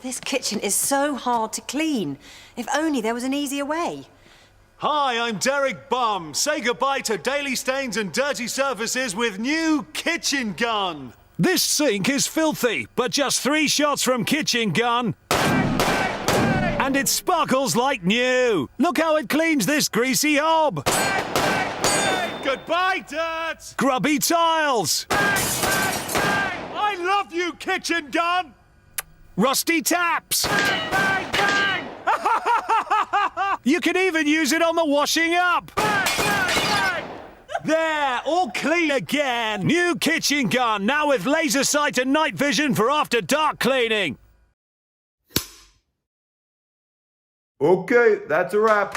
This kitchen is so hard to clean. If only there was an easier way. Hi, I'm Derek Bum. Say goodbye to daily stains and dirty surfaces with new Kitchen Gun. This sink is filthy, but just 3 shots from Kitchen Gun. And it sparkles like new. Look how it cleans this greasy hob. Goodbye, dirt! Grubby tiles. I love you, Kitchen Gun! Rusty taps. Bang, bang! You can even use it on the washing up. Bang, bang, bang! There, all clean again. New Kitchen Gun, now with laser sight and night vision for after dark cleaning. Okay, that's a wrap.